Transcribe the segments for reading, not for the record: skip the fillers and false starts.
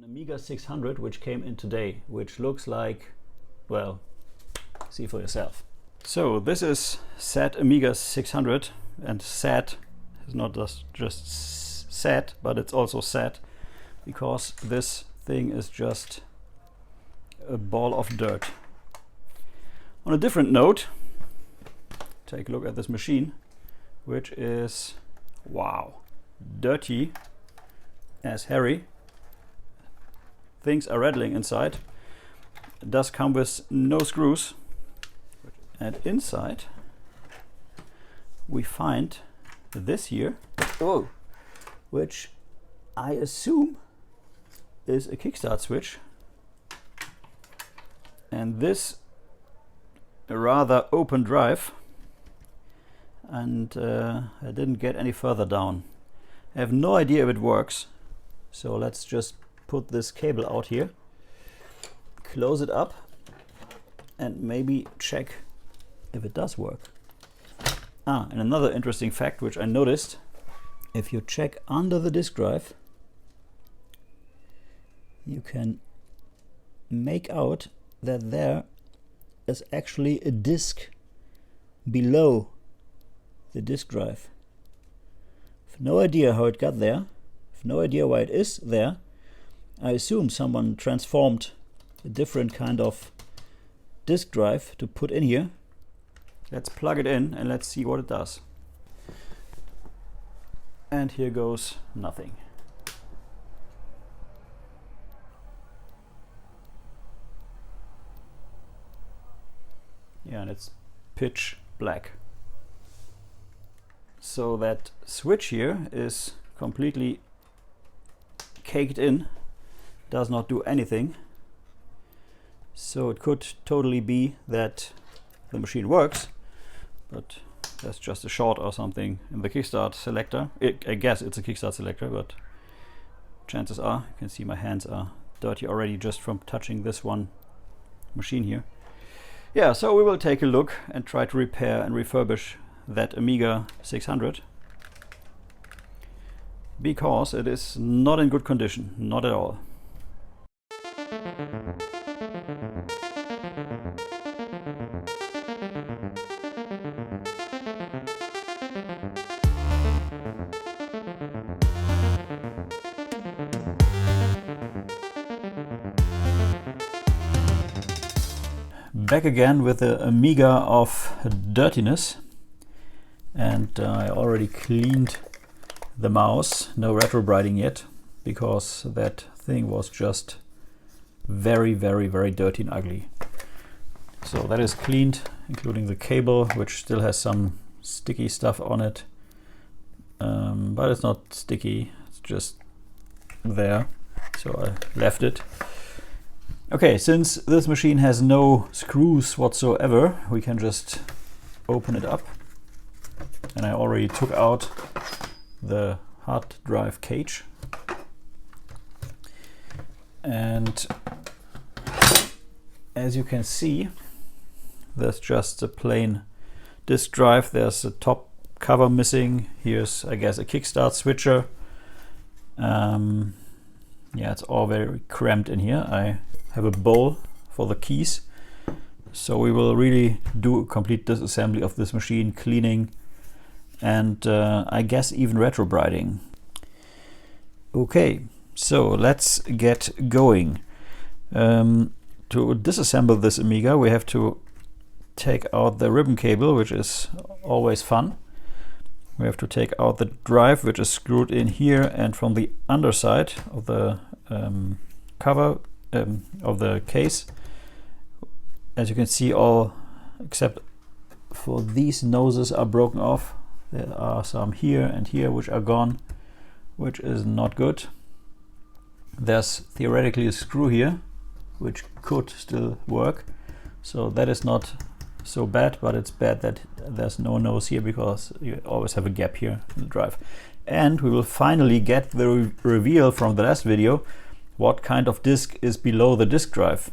An Amiga 600 which came in today, which looks like, well, see for yourself. So this is sad Amiga 600, and sad is not just sad, but it's also sad because this thing is just a ball of dirt. On a different note, take a look at this machine, which is, wow, dirty as Harry. Things are rattling inside. It does come with no screws, and inside we find this here, which I assume is a kickstart switch, and this a rather open drive, and I didn't get any further down. I have no idea if it works, so let's just put this cable out here, close it up, and maybe check if it does work. And another interesting fact which I noticed, if you check under the disk drive, you can make out that there is actually a disk below the disk drive. I've no idea how it got there, I've no idea why it is there. I assume someone transformed a different kind of disk drive to put in here. Let's plug it in and let's see what it does. And here goes nothing. Yeah, and it's pitch black. So that switch here is completely caked in, does not do anything. So it could totally be that the machine works, but that's just a short or something in the kickstart selector. I guess it's a kickstart selector, but chances are, you can see my hands are dirty already just from touching this one machine here. Yeah, so we will take a look and try to repair and refurbish that Amiga 600, because it is not in good condition, not at all. Back again with the Amiga of dirtiness, and I already cleaned the mouse. No retrobriding yet, because that thing was just very dirty and ugly. So that is cleaned, including the cable, which still has some sticky stuff on it, but it's not sticky, it's just there, so I left it. Okay, since this machine has no screws whatsoever, we can just open it up. And I already took out the hard drive cage. And as you can see, there's just a plain disk drive. There's a top cover missing. Here's, I guess, a kickstart switcher. Yeah, it's all very cramped in here. I have a bowl for the keys. So we will really do a complete disassembly of this machine, cleaning, and I guess even retrobriding. Okay, so let's get going. To disassemble this Amiga, we have to take out the ribbon cable, which is always fun. We have to take out the drive, which is screwed in here, and from the underside of the cover of the case. As you can see, all except for these noses are broken off. There are some here and here which are gone, which is not good. There's theoretically a screw here which could still work, so that is not so bad, but it's bad that there's no nose here, because you always have a gap here in the drive. And we will finally get the reveal from the last video what kind of disk is below the disk drive.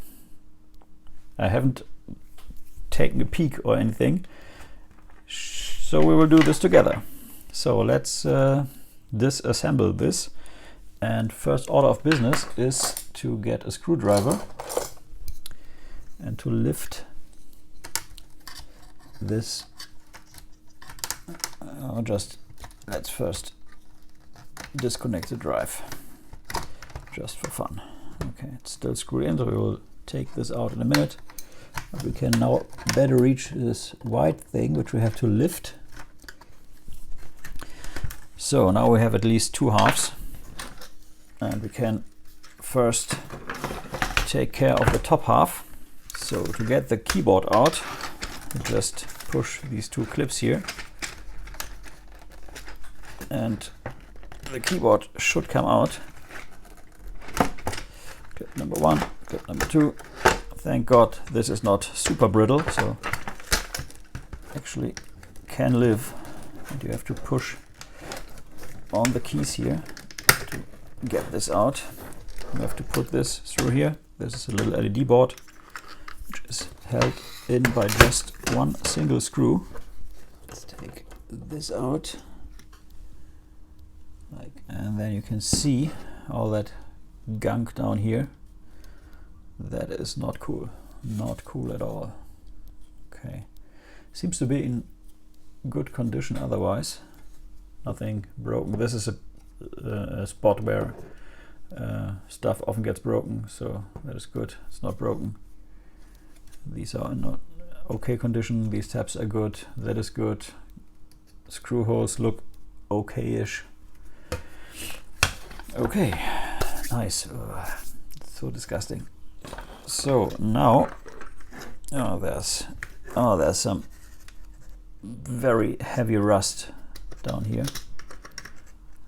I haven't taken a peek or anything, so we will do this together. So let's disassemble this, And first order of business is to get a screwdriver and to lift this. Let's first disconnect the drive, just for fun. Okay, it's still screwed in, so we will take this out in a minute. But we can now better reach this white thing, which we have to lift. So now we have at least two halves, and we can first take care of the top half. So to get the keyboard out, we just push these two clips here, and the keyboard should come out. Clip number one, clip number two. Thank God this is not super brittle, so actually can live. And you have to push on the keys here to get this out. You have to put this through here. This is a little LED board which is held in by just one single screw. Let's take this out. And then you can see all that gunk down here. That is not cool. Not cool at all. Okay. Seems to be in good condition otherwise. Nothing broken. This is a spot where stuff often gets broken, so that is good. It's not broken. These are in okay condition. These tabs are good. That is good. Screw holes look okay-ish. Okay, nice. So disgusting. So now, there's some very heavy rust down here.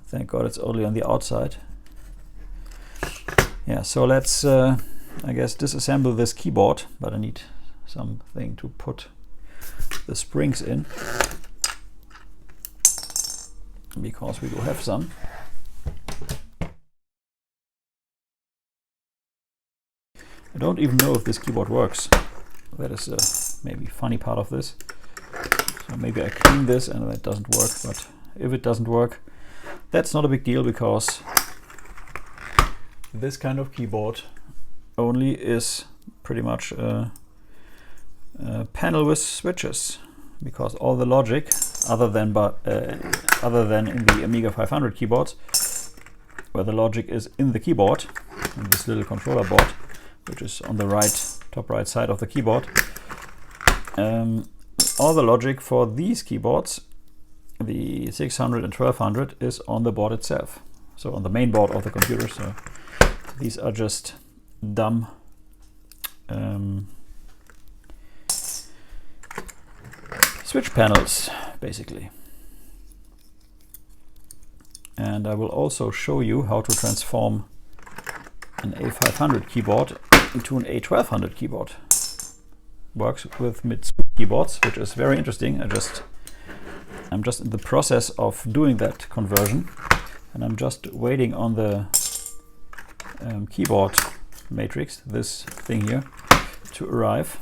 Thank God it's only on the outside. Yeah, so let's, I guess, disassemble this keyboard, but I need something to put the springs in, because we do have some. I don't even know if this keyboard works. That is maybe funny part of this. So maybe I clean this and that doesn't work, but if it doesn't work, that's not a big deal, because this kind of keyboard only is pretty much a panel with switches, because all the logic, other than in the Amiga 500 keyboards, where the logic is in the keyboard, in this little controller board, which is on the top right side of the keyboard. All the logic for these keyboards, the 600 and 1200, is on the board itself, so on the main board of the computer. So these are just dumb switch panels, basically. And I will also show you how to transform an A500 keyboard into an A1200 keyboard. Works with Mitsui keyboards, which is very interesting. I'm just in the process of doing that conversion, and I'm just waiting on the keyboard matrix, this thing here, to arrive,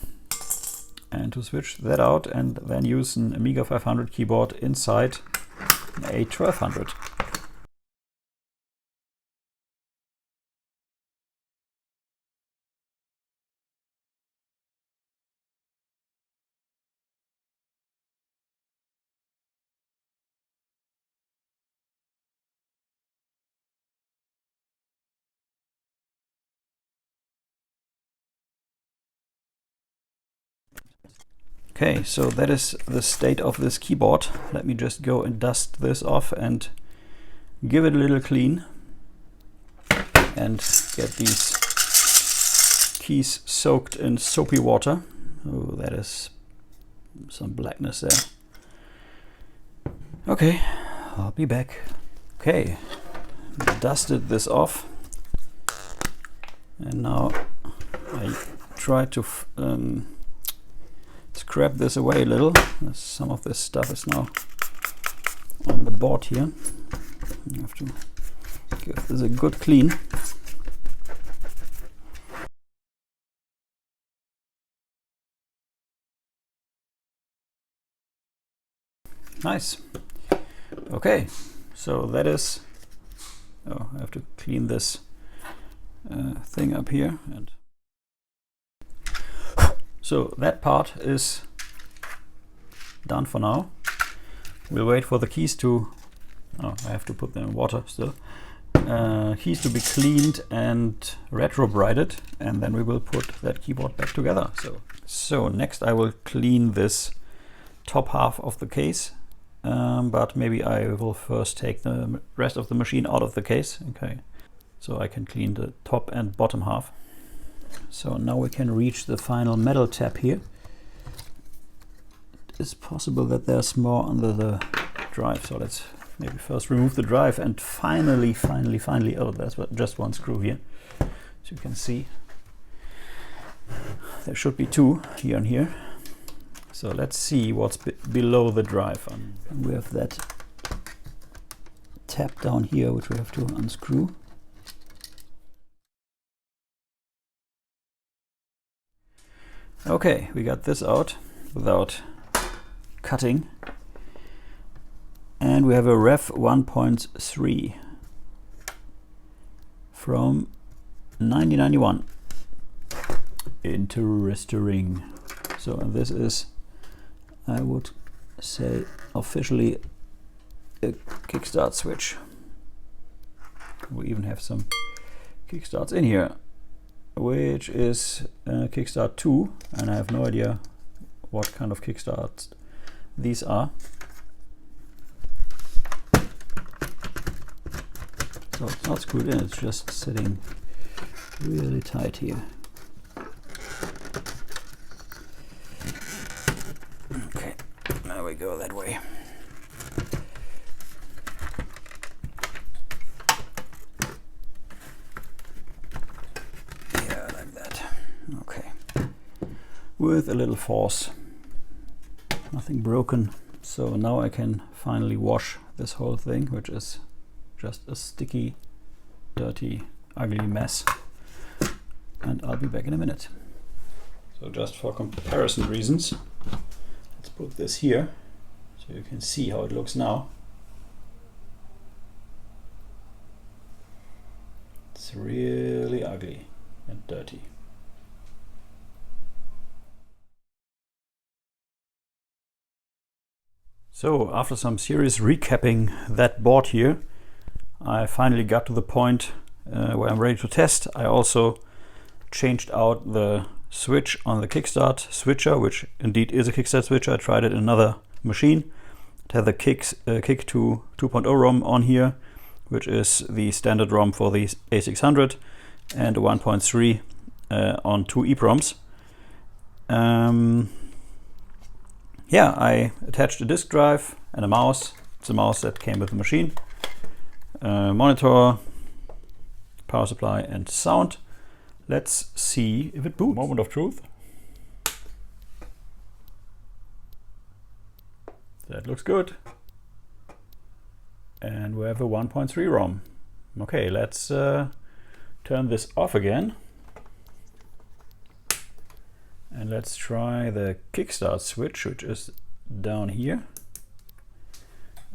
and to switch that out and then use an Amiga 500 keyboard inside an A1200. Okay, so that is the state of this keyboard. Let me just go and dust this off and give it a little clean and get these keys soaked in soapy water. Oh, that is some blackness there. Okay, I'll be back. Okay, dusted this off, and now I try to scrap this away a little. Some of this stuff is now on the board here. You have to give this a good clean. Nice. Okay, so that is Oh, I have to clean this thing up here. And so that part is done for now. We'll wait for the keys to, oh, I have to put them in water still. Keys to be cleaned and retro-brighted, and then we will put that keyboard back together. So next I will clean this top half of the case, but maybe I will first take the rest of the machine out of the case. Okay, so I can clean the top and bottom half. So now we can reach the final metal tab here. It's possible that there's more under the drive, so let's maybe first remove the drive, and finally, oh, there's just one screw here. As you can see, there should be two here and here. So let's see what's below the drive. And we have that tab down here, which we have to unscrew. Okay, we got this out without cutting. And we have a ref 1.3 from 1991. Interesting. So this is, I would say, officially a kickstart switch. We even have some kickstarts in here, which is kickstart 2, and I have no idea what kind of kickstarts these are. So it's not screwed in, it's just sitting really tight here. Okay, now we go that way. Yeah, like that. Okay. With a little force. Nothing broken. So now I can finally wash this whole thing, which is just a sticky, dirty, ugly mess. And I'll be back in a minute. So just for comparison reasons, let's put this here so you can see how it looks now. It's really ugly and dirty. So after some serious recapping that board here, I finally got to the point where I'm ready to test. I also changed out the switch on the kickstart switcher, which indeed is a kickstart switcher. I tried it in another machine. It had the kick to 2.0 ROM on here, which is the standard ROM for the A600, and a 1.3 on two EEPROMs. Yeah, I attached a disk drive and a mouse. It's a mouse that came with the machine. Monitor, power supply, and sound. Let's see if it boots. Moment of truth. That looks good. And we have a 1.3 ROM. Okay, let's turn this off again. And let's try the kickstart switch, which is down here.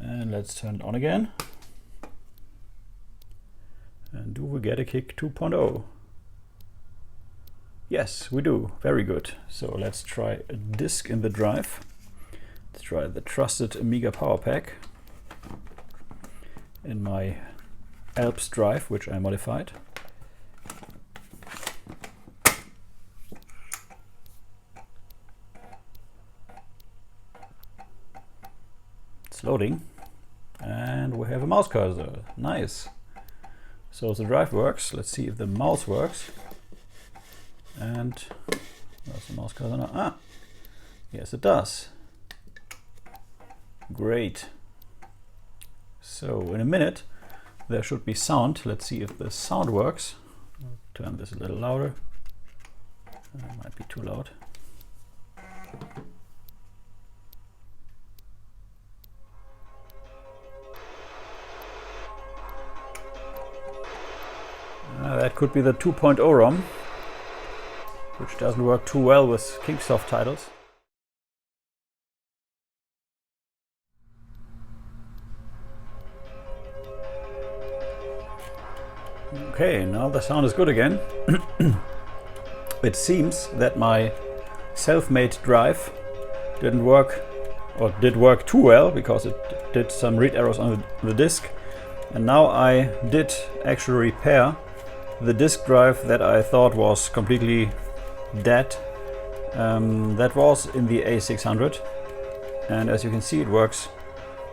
And let's turn it on again. And do we get a kick 2.0? Yes, we do. Very good. So let's try a disk in the drive. Let's try the trusted Amiga Power Pack in my Alps drive, which I modified. It's loading, and we have a mouse cursor. Nice. So the drive works. Let's see if the mouse works. And there's the mouse cursor now. Ah, yes, it does. Great. So in a minute there should be sound. Let's see if the sound works. I'll turn this a little louder. It might be too loud. That could be the 2.0 ROM, which doesn't work too well with Kingsoft titles. Okay, now the sound is good again. It seems that my self-made drive didn't work, or did work too well, because it did some read errors on the disk. And now I did actually repair the disk drive that I thought was completely dead. That was in the A600. And as you can see, it works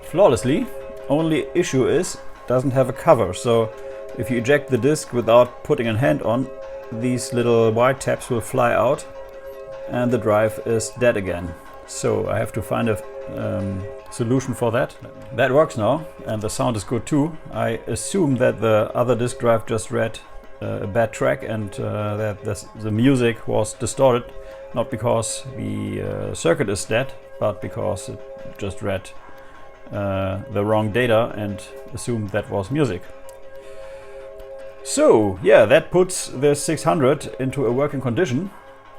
flawlessly. Only issue is, it doesn't have a cover. So if you eject the disk without putting a hand on, these little white tabs will fly out and the drive is dead again. So I have to find a solution for that. That works now, and the sound is good too. I assume that the other disk drive just read a bad track, and that the music was distorted, not because the circuit is dead, but because it just read the wrong data and assumed that was music. So yeah, that puts the 600 into a working condition,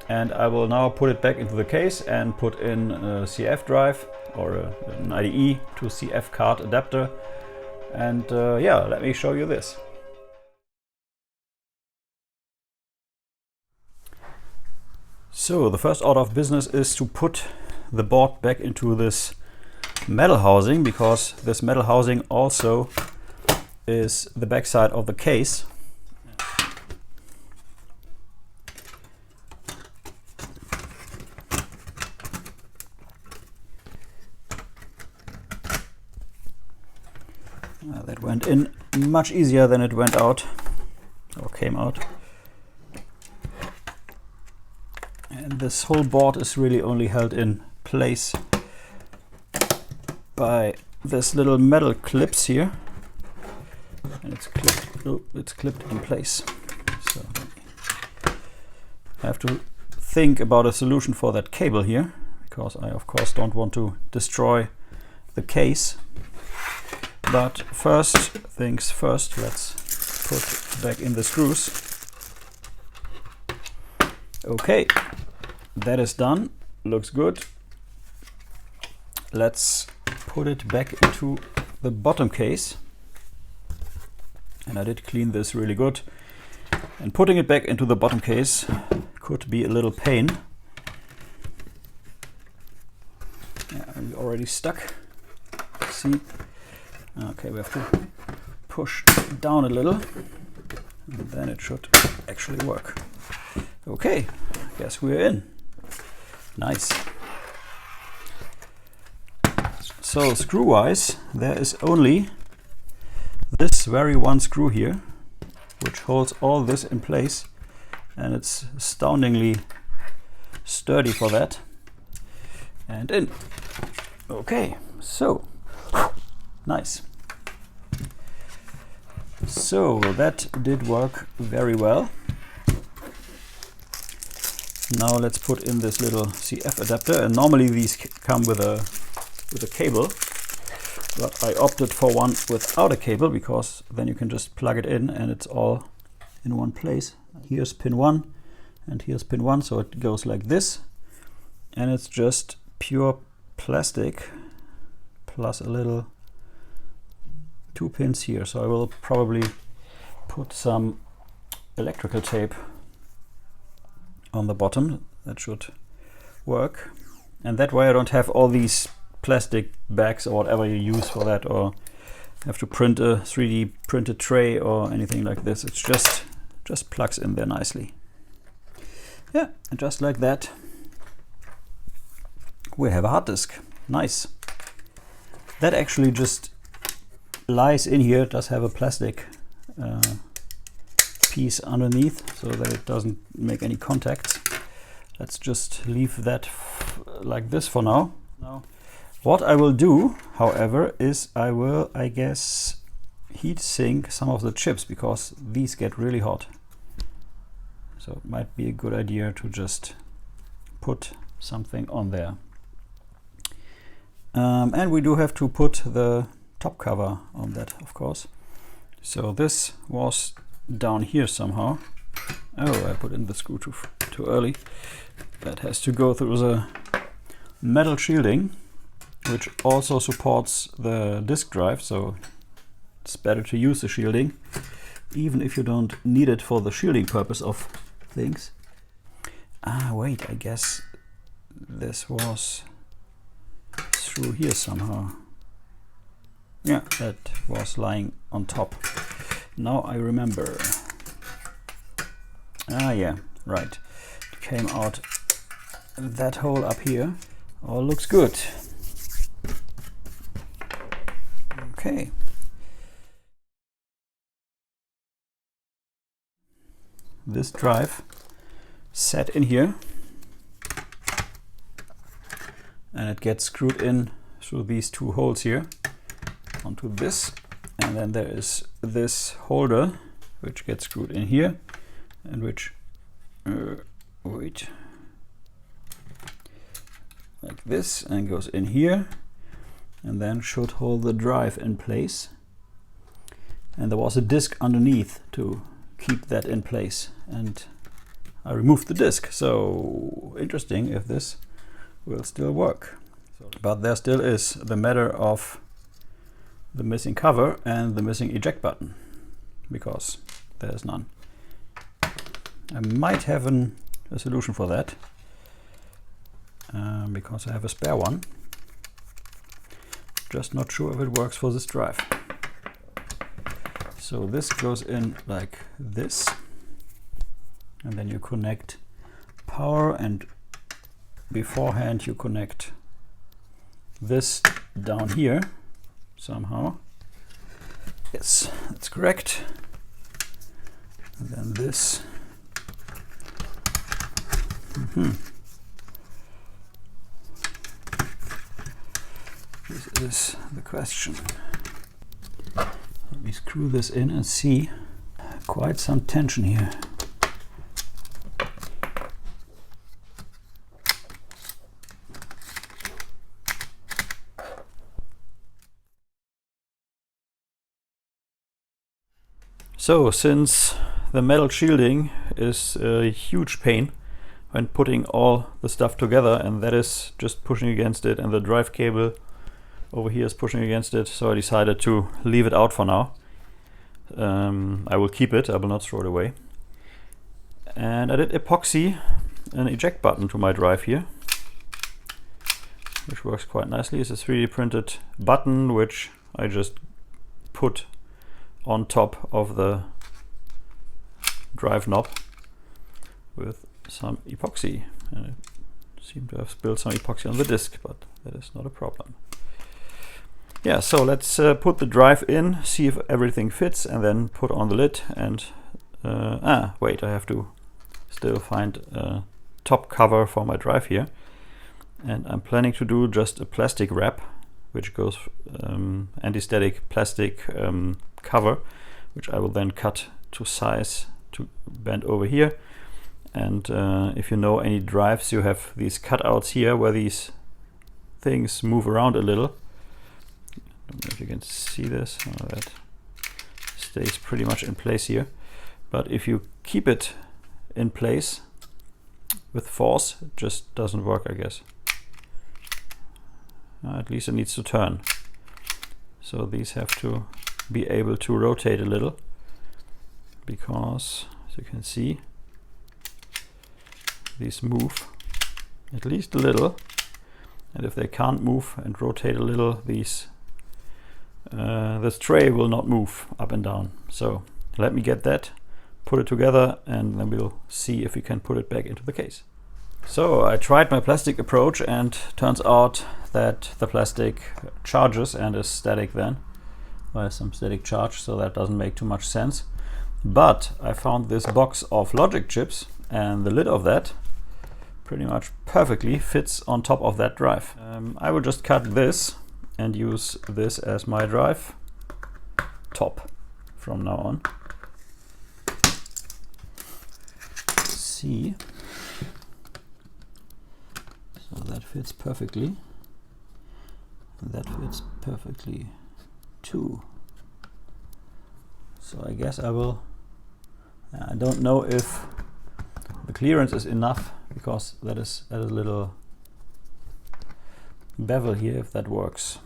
and I will now put it back into the case and put in a CF drive or an IDE to CF card adapter, and yeah, let me show you this. So the first order of business is to put the board back into this metal housing, because this metal housing also is the backside of the case. That went in much easier than it went out, or came out. And this whole board is really only held in place by this little metal clips here, and it's clipped in place. So I have to think about a solution for that cable here, because I of course don't want to destroy the case. But first things first, let's put back in the screws. Okay, that is done. Looks good. Let's put it back into the bottom case. And I did clean this really good. And putting it back into the bottom case could be a little pain. Yeah, I'm already stuck. See? Okay, we have to push down a little, and then it should actually work. Okay, I guess we're in. Nice. So screw-wise, there is only this very one screw here, which holds all this in place, and it's astoundingly sturdy for that. And in. Okay, so nice. So that did work very well. Now let's put in this little CF adapter, and normally these come with a cable, but I opted for one without a cable, because then you can just plug it in and it's all in one place. Here's pin 1 and here's pin 1, so it goes like this, and it's just pure plastic plus a little 2 pins here. So I will probably put some electrical tape on the bottom. That should work, and that way I don't have all these plastic bags or whatever you use for that, or have to print a 3D printed tray or anything like this. It's just plugs in there nicely. Yeah, and just like that we have a hard disk. Nice. That actually just lies in here. It does have a plastic piece underneath so that it doesn't make any contacts. Let's just leave that like this for now. What I will do, however, is I will, I guess, heat sink some of the chips, because these get really hot. So it might be a good idea to just put something on there. And we do have to put the top cover on that, of course. So this was down here somehow. Oh, I put in the screw too early. That has to go through the metal shielding, which also supports the disk drive, so it's better to use the shielding. even if you don't need it for the shielding purpose of things. Ah, wait, I guess this was through here somehow. Yeah, that was lying on top. Now I remember. Ah, yeah, right. It came out that hole up here. All looks good. Okay. This drive set in here, and it gets screwed in through these two holes here onto this, and then there is this holder which gets screwed in here and which wait, like this, and goes in here and then should hold the drive in place. And there was a disc underneath to keep that in place, and I removed the disc, so interesting if this will still work. But there still is the matter of the missing cover and the missing eject button, because there's none. I might have a solution for that, because I have a spare one. Just not sure if it works for this drive. So this goes in like this, and then you connect power, and beforehand you connect this down here somehow. Yes, that's correct. And then this. This is the question. Let me screw this in and see. Quite some tension here. So, since the metal shielding is a huge pain when putting all the stuff together, and that is just pushing against it, and the drive cable over here is pushing against it, so I decided to leave it out for now. I will keep it, I will not throw it away. And I did epoxy an eject button to my drive here, which works quite nicely. It's a 3D printed button which I just put on top of the drive knob with some epoxy. And it seemed to have spilled some epoxy on the disk, but that is not a problem. Yeah, so let's put the drive in, see if everything fits, and then put on the lid. And wait, I have to still find a top cover for my drive here, and I'm planning to do just a plastic wrap, which goes anti-static plastic cover, which I will then cut to size to bend over here. And if you know any drives, you have these cutouts here where these things move around a little. I don't know if you can see this. Oh, that stays pretty much in place here. But if you keep it in place with force, it just doesn't work, I guess. At least it needs to turn. So these have to be able to rotate a little, because as you can see, these move at least a little, and if they can't move and rotate a little, these this tray will not move up and down. So let me get that, put it together, and then we'll see if we can put it back into the case. So I tried my plastic approach, and turns out that the plastic charges and is static then by some static charge, so that doesn't make too much sense. But I found this box of logic chips, and the lid of that pretty much perfectly fits on top of that drive. I will just cut this and use this as my drive top from now on. See, so that fits perfectly. That fits perfectly too. So I guess I will. I don't know if the clearance is enough, because that is at a little bevel here, if that works.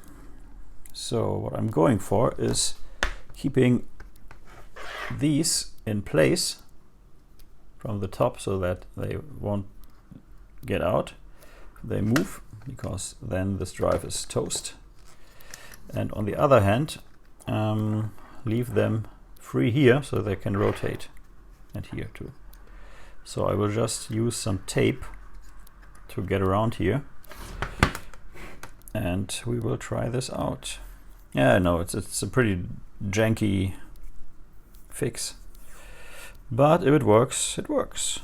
So what I'm going for is keeping these in place from the top so that they won't get out. They move, because then this drive is toast. And on the other hand, leave them free here so they can rotate, and here too. So I will just use some tape to get around here, and we will try this out. Yeah, no, it's a pretty janky fix, but if it works, it works.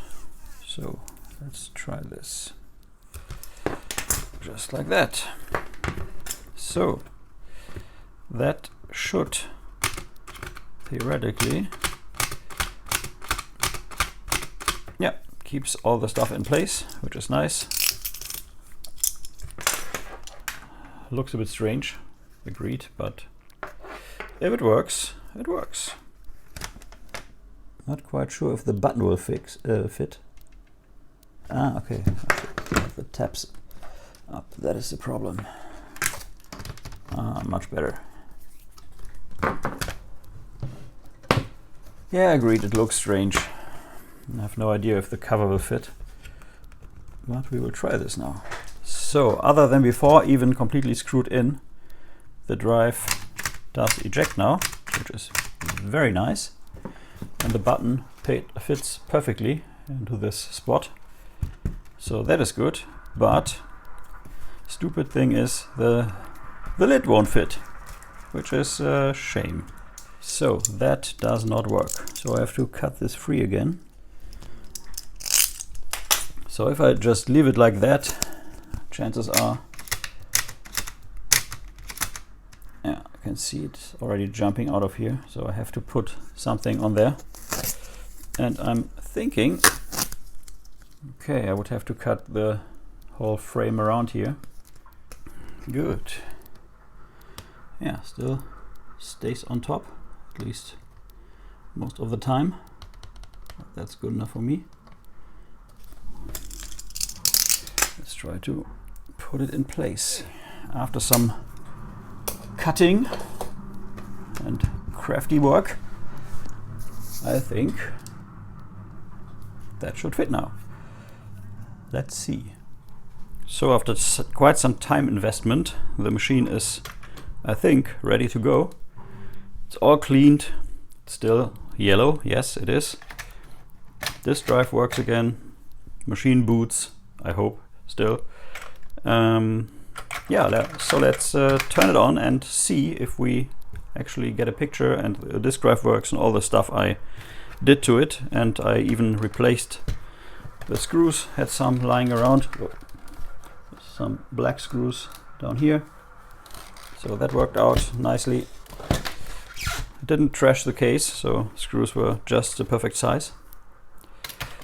So let's try this, just like that. So that should theoretically, yeah, keeps all the stuff in place, which is nice. Looks a bit strange, agreed, but if it works, it works. Not quite sure if the button will fit. Ah, okay. The tabs up, that is the problem. Ah, much better. Yeah, agreed, it looks strange. I have no idea if the cover will fit, but we will try this now. So, other than before, even completely screwed in, the drive does eject now, which is very nice. And the button fits perfectly into this spot. So that is good, but stupid thing is the lid won't fit, which is a shame. So that does not work. So I have to cut this free again. So if I just leave it like that, chances are, yeah, I can see it already jumping out of here. So I have to put something on there. And I'm thinking, okay, I would have to cut the whole frame around here. Good. Yeah, still stays on top, at least most of the time. That's good enough for me. Let's try to put it in place. After some cutting and crafty work, I think that should fit now. Let's see. So after quite some time investment, the machine is, I think, ready to go. It's all cleaned. It's still yellow. Yes, it is. This drive works again. Machine boots, I hope, still. Yeah, so let's turn it on and see if we actually get a picture and the disk drive works and all the stuff I did to it. And I even replaced the screws, had some lying around. Some black screws down here. So that worked out nicely. Didn't trash the case, so screws were just the perfect size.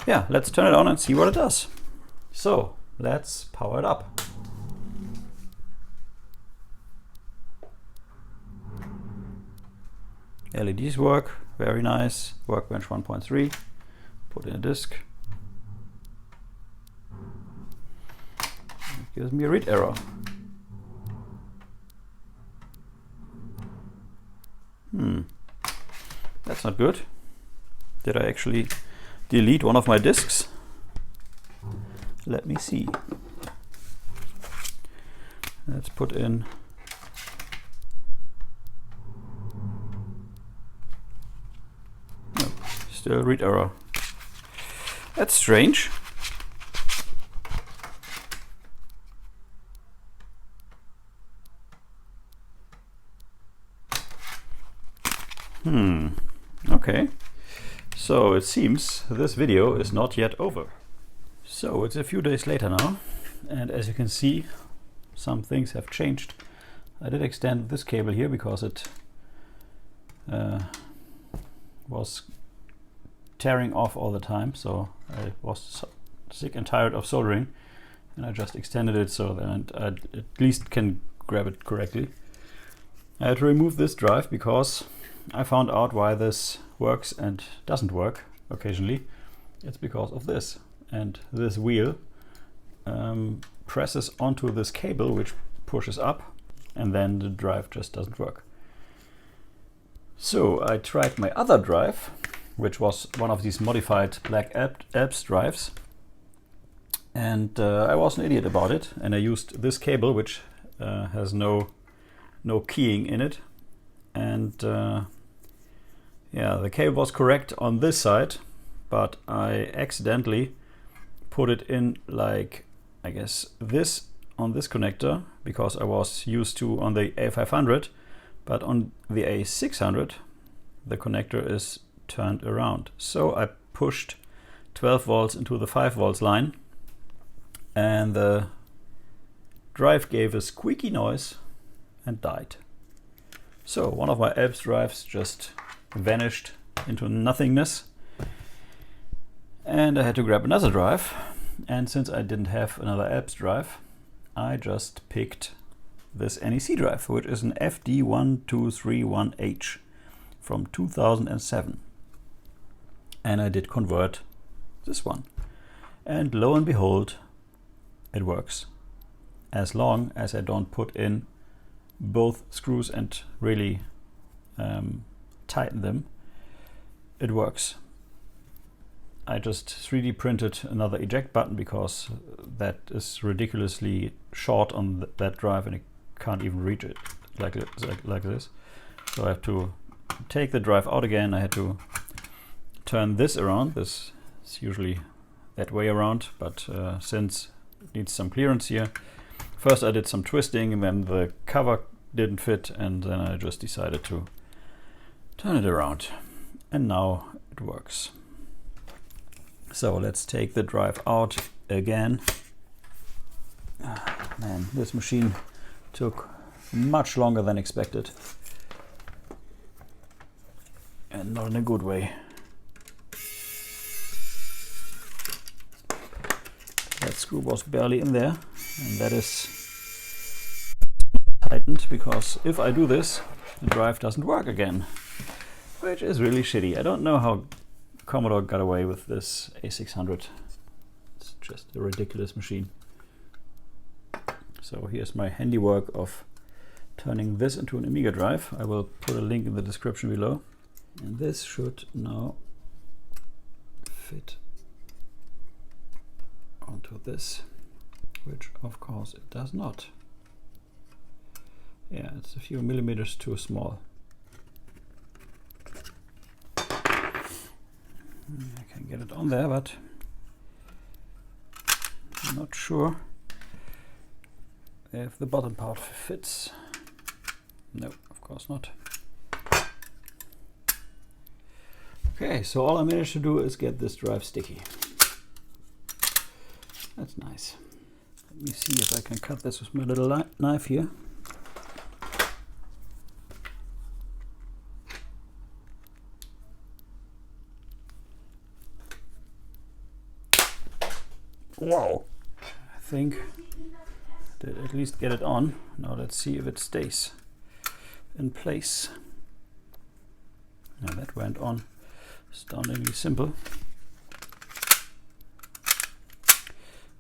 Yeah, let's turn it on and see what it does. So let's power it up. LEDs work, very nice. Workbench 1.3. Put in a disk. It gives me a read error. That's not good. Did I actually delete one of my disks? Let me see. Let's put in no, still read error. That's strange. Okay, so it seems this video is not yet over. So it's a few days later now, and as you can see, some things have changed. I did extend this cable here because it was tearing off all the time, so I was sick and tired of soldering, and I just extended it so that I at least can grab it correctly. I had to remove this drive because I found out why this works and doesn't work occasionally. It's because of this. And this wheel presses onto this cable, which pushes up, and then the drive just doesn't work. So I tried my other drive, which was one of these modified black Alps drives, and I was an idiot about it, and I used this cable, which has no keying in it, and yeah, the cable was correct on this side, but I accidentally put it in, like, I guess this on this connector, because I was used to on the A500, but on the A600 the connector is turned around. So I pushed 12 volts into the 5 volts line, and the drive gave a squeaky noise and died. So one of my Alps drives just vanished into nothingness, and I had to grab another drive. And since I didn't have another Alps drive, I just picked this NEC drive, which is an FD1231H from 2007. And I did convert this one. And lo and behold, it works. As long as I don't put in both screws and really tighten them, it works. I just 3D printed another eject button because that is ridiculously short on that drive, and I can't even reach it like this. So I have to take the drive out again. I had to turn this around. This is usually that way around, but since it needs some clearance here, first I did some twisting, and then the cover didn't fit, and then I just decided to turn it around, and now it works. So let's take the drive out again. Man, this machine took much longer than expected, and not in a good way. That screw was barely in there, and that is tightened, because if I do this, the drive doesn't work again, which is really shitty. I don't know how Commodore got away with this A600. It's just a ridiculous machine. So here's my handiwork of turning this into an Amiga drive. I will put a link in the description below. And this should now fit onto this, which of course it does not. Yeah, it's a few millimeters too small. I can get it on there, but I'm not sure if the bottom part fits. No, of course not. Okay, so all I managed to do is get this drive sticky. That's nice. Let me see if I can cut this with my little knife here. Wow, I think I did at least get it on. Now let's see if it stays in place. Now that went on astoundingly simple.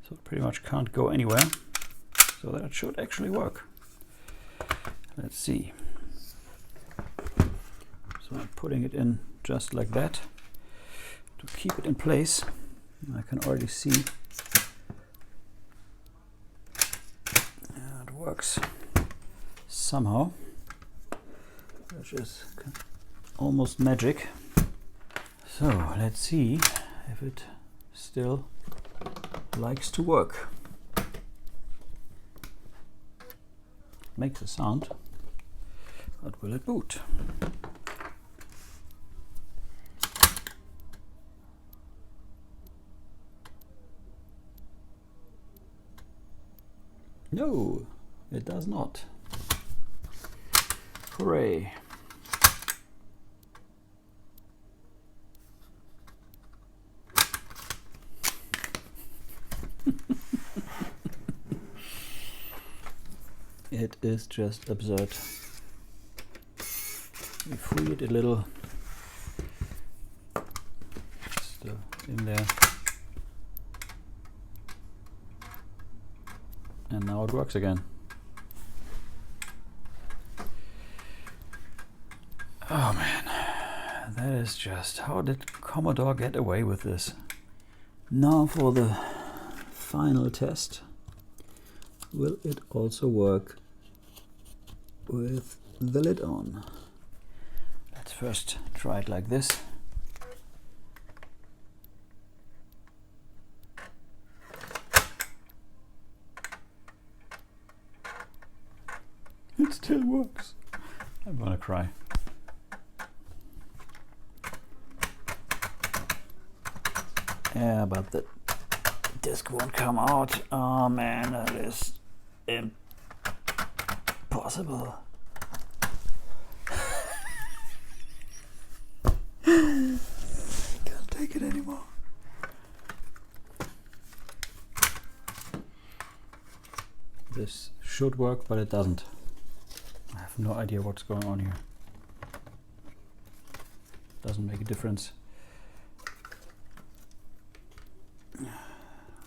So it pretty much can't go anywhere. So that should actually work. Let's see. So I'm putting it in just like that to keep it in place. I can already see it works somehow, which is almost magic. So let's see if it still likes to work. Makes a sound, but will it boot? No, it does not. Hooray. It is just absurd. We free it a little. Still in there. And now it works again. Oh man, that is just, how did Commodore get away with this? Now for the final test. Will it also work with the lid on? Let's first try it like this. It still works. I'm gonna cry. Yeah, but the disc won't come out. Oh man, that is impossible. Can't take it anymore. This should work, but it doesn't. I have no idea what's going on here. Doesn't make a difference.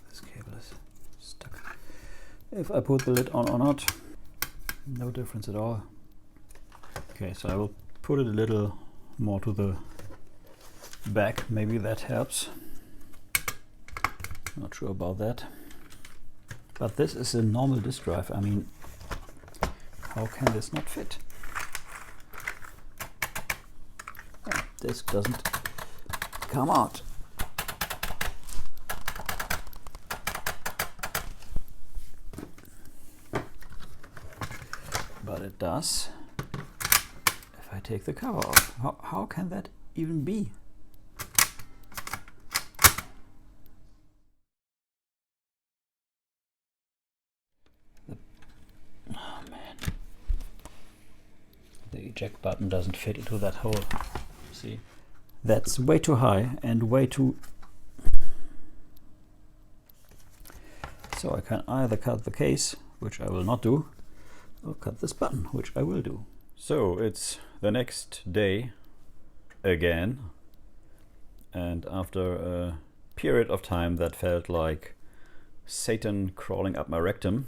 This cable is stuck. If I put the lid on or not, no difference at all. Okay, so I will put it a little more to the back. Maybe that helps. Not sure about that. But this is a normal disk drive. I mean, how can this not fit? Oh, disk doesn't come out. But it does if I take the cover off. How can that even be? Oh man. The eject button doesn't fit into that hole. See? That's way too high and way too... So I can either cut the case, which I will not do, or cut this button, which I will do. So it's the next day again, and after a period of time that felt like Satan crawling up my rectum,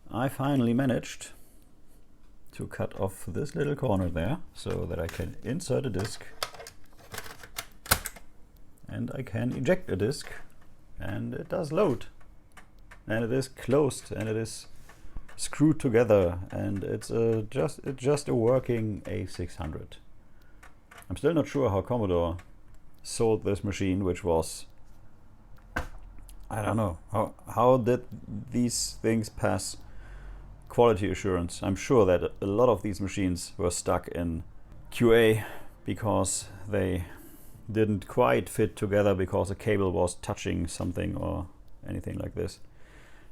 I finally managed to cut off this little corner there so that I can insert a disk and I can eject a disk, and it does load, and it is closed, and it is screwed together, and it's just a working A600. I'm still not sure how Commodore sold this machine, which was, I don't know, how did these things pass quality assurance? I'm sure that a lot of these machines were stuck in QA because they didn't quite fit together because a cable was touching something or anything like this.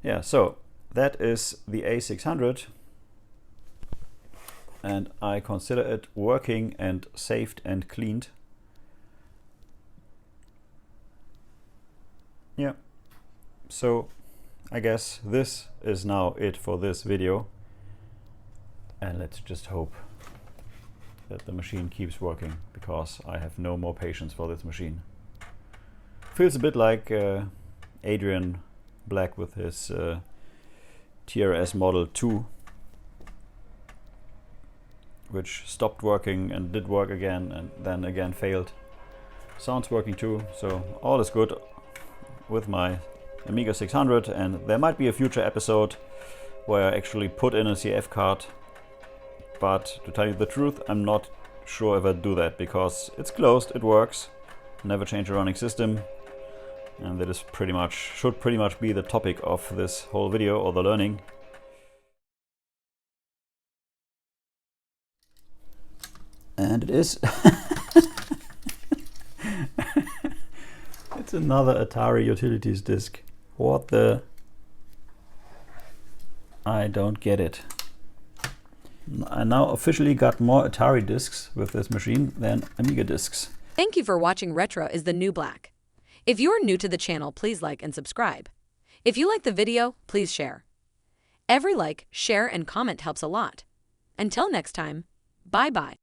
Yeah, so that is the A600, and I consider it working and saved and cleaned. Yeah, so I guess this is now it for this video, and let's just hope that the machine keeps working, because I have no more patience for this machine. Feels a bit like Adrian Black with his TRS Model 2, which stopped working and did work again and then again failed. Sounds working too, so all is good with my Amiga 600, and there might be a future episode where I actually put in a CF card, but to tell you the truth, I'm not sure if I do that, because it's closed, it works, never change a running system, and that is should pretty much be the topic of this whole video, or the learning. And it is. It's another Atari Utilities disc. What the? I don't get it. I now officially got more Atari discs with this machine than Amiga discs. Thank you for watching. Retro is the new black. If you are new to the channel, please like and subscribe. If you like the video, please share. Every like, share, and comment helps a lot. Until next time, bye-bye.